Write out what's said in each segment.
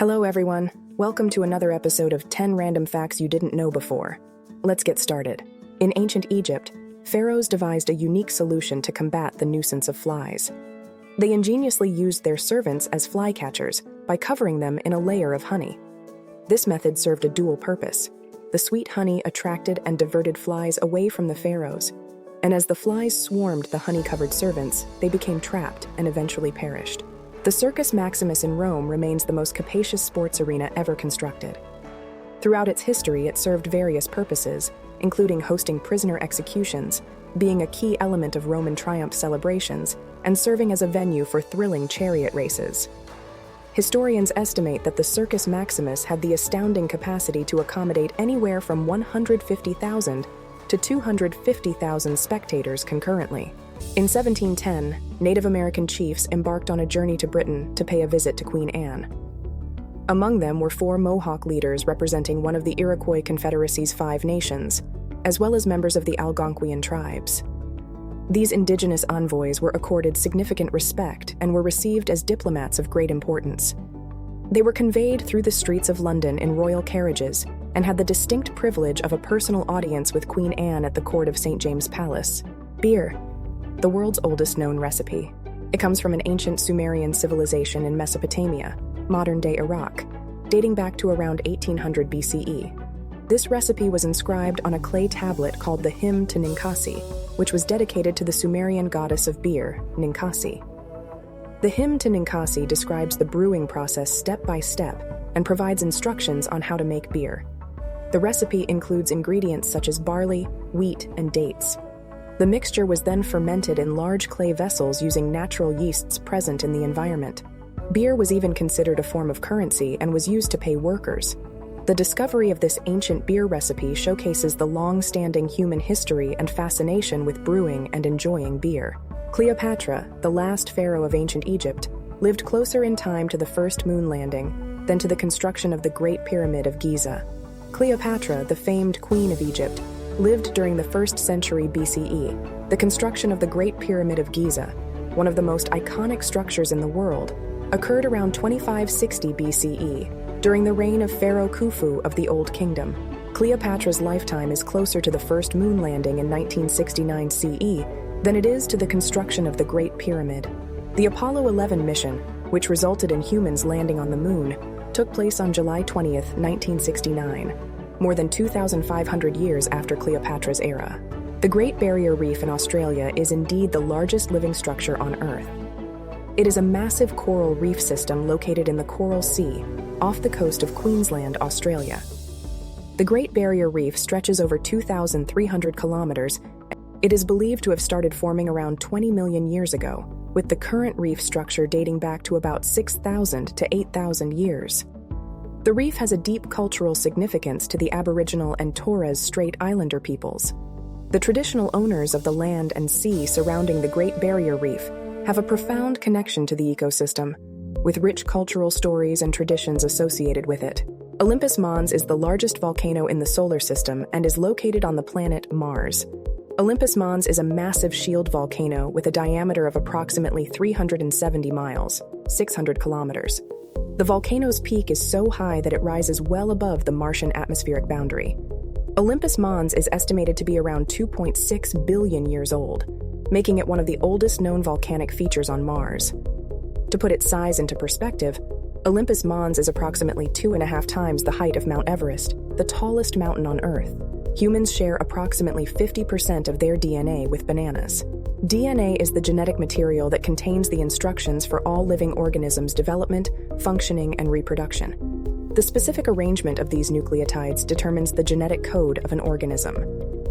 Hello everyone, welcome to another episode of 10 Random Facts You Didn't Know Before. Let's get started. In ancient Egypt, pharaohs devised a unique solution to combat the nuisance of flies. They ingeniously used their servants as fly catchers by covering them in a layer of honey. This method served a dual purpose. The sweet honey attracted and diverted flies away from the pharaohs, and as the flies swarmed the honey-covered servants, they became trapped and eventually perished. The Circus Maximus in Rome remains the most capacious sports arena ever constructed. Throughout its history, it served various purposes, including hosting prisoner executions, being a key element of Roman triumph celebrations, and serving as a venue for thrilling chariot races. Historians estimate that the Circus Maximus had the astounding capacity to accommodate anywhere from 150,000 to 250,000 spectators concurrently. In 1710, Native American chiefs embarked on a journey to Britain to pay a visit to Queen Anne. Among them were 4 Mohawk leaders representing one of the Iroquois Confederacy's 5 nations, as well as members of the Algonquian tribes. These indigenous envoys were accorded significant respect and were received as diplomats of great importance. They were conveyed through the streets of London in royal carriages and had the distinct privilege of a personal audience with Queen Anne at the court of St. James Palace. Beer, the world's oldest known recipe. It comes from an ancient Sumerian civilization in Mesopotamia, modern-day Iraq, dating back to around 1800 BCE. This recipe was inscribed on a clay tablet called the Hymn to Ninkasi, which was dedicated to the Sumerian goddess of beer, Ninkasi. The Hymn to Ninkasi describes the brewing process step by step and provides instructions on how to make beer. The recipe includes ingredients such as barley, wheat, and dates. The mixture was then fermented in large clay vessels using natural yeasts present in the environment. Beer was even considered a form of currency and was used to pay workers. The discovery of this ancient beer recipe showcases the long-standing human history and fascination with brewing and enjoying beer. Cleopatra, the last pharaoh of ancient Egypt, lived closer in time to the first moon landing than to the construction of the Great Pyramid of Giza. Cleopatra, the famed Queen of Egypt, lived during the 1st century BCE. The construction of the Great Pyramid of Giza, one of the most iconic structures in the world, occurred around 2560 BCE, during the reign of Pharaoh Khufu of the Old Kingdom. Cleopatra's lifetime is closer to the first moon landing in 1969 CE than it is to the construction of the Great Pyramid. The Apollo 11 mission, which resulted in humans landing on the moon, took place on July 20, 1969. More than 2,500 years after Cleopatra's era. The Great Barrier Reef in Australia is indeed the largest living structure on Earth. It is a massive coral reef system located in the Coral Sea, off the coast of Queensland, Australia. The Great Barrier Reef stretches over 2,300 kilometers. It is believed to have started forming around 20 million years ago, with the current reef structure dating back to about 6,000 to 8,000 years. The reef has a deep cultural significance to the Aboriginal and Torres Strait Islander peoples. The traditional owners of the land and sea surrounding the Great Barrier Reef have a profound connection to the ecosystem, with rich cultural stories and traditions associated with it. Olympus Mons is the largest volcano in the solar system and is located on the planet Mars. Olympus Mons is a massive shield volcano with a diameter of approximately 370 miles, 600 kilometers. The volcano's peak is so high that it rises well above the Martian atmospheric boundary. Olympus Mons is estimated to be around 2.6 billion years old, making it one of the oldest known volcanic features on Mars. To put its size into perspective, Olympus Mons is approximately 2.5 times the height of Mount Everest, the tallest mountain on Earth. Humans share approximately 50% of their DNA with bananas. DNA is the genetic material that contains the instructions for all living organisms' development, functioning, and reproduction. The specific arrangement of these nucleotides determines the genetic code of an organism.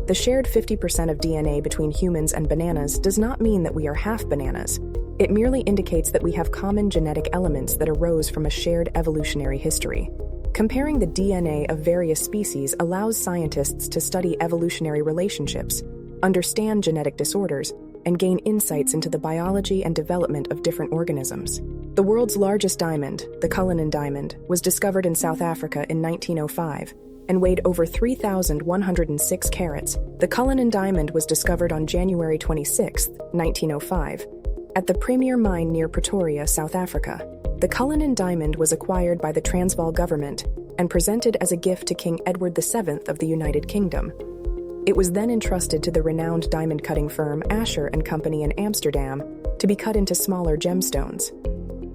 The shared 50% of DNA between humans and bananas does not mean that we are half bananas. It merely indicates that we have common genetic elements that arose from a shared evolutionary history. Comparing the DNA of various species allows scientists to study evolutionary relationships, understand genetic disorders, and gain insights into the biology and development of different organisms. The world's largest diamond, the Cullinan diamond, was discovered in South Africa in 1905 and weighed over 3,106 carats. The Cullinan diamond was discovered on January 26, 1905, at the Premier Mine near Pretoria, South Africa. The Cullinan diamond was acquired by the Transvaal government and presented as a gift to King Edward VII of the United Kingdom. It was then entrusted to the renowned diamond-cutting firm Asher & Company in Amsterdam to be cut into smaller gemstones.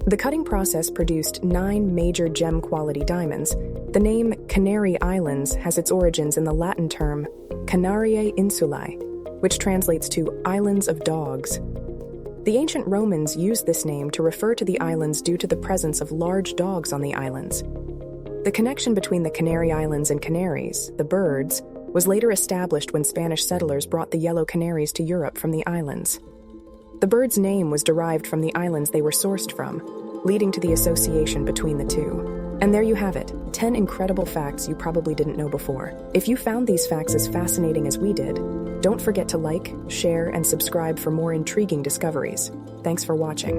The cutting process produced 9 major gem-quality diamonds. The name Canary Islands has its origins in the Latin term Canariae Insulae, which translates to Islands of Dogs. The ancient Romans used this name to refer to the islands due to the presence of large dogs on the islands. The connection between the Canary Islands and canaries, the birds, was later established when Spanish settlers brought the yellow canaries to Europe from the islands. The bird's name was derived from the islands they were sourced from, leading to the association between the two. And there you have it, 10 incredible facts you probably didn't know before. If you found these facts as fascinating as we did, don't forget to like, share, and subscribe for more intriguing discoveries. Thanks for watching.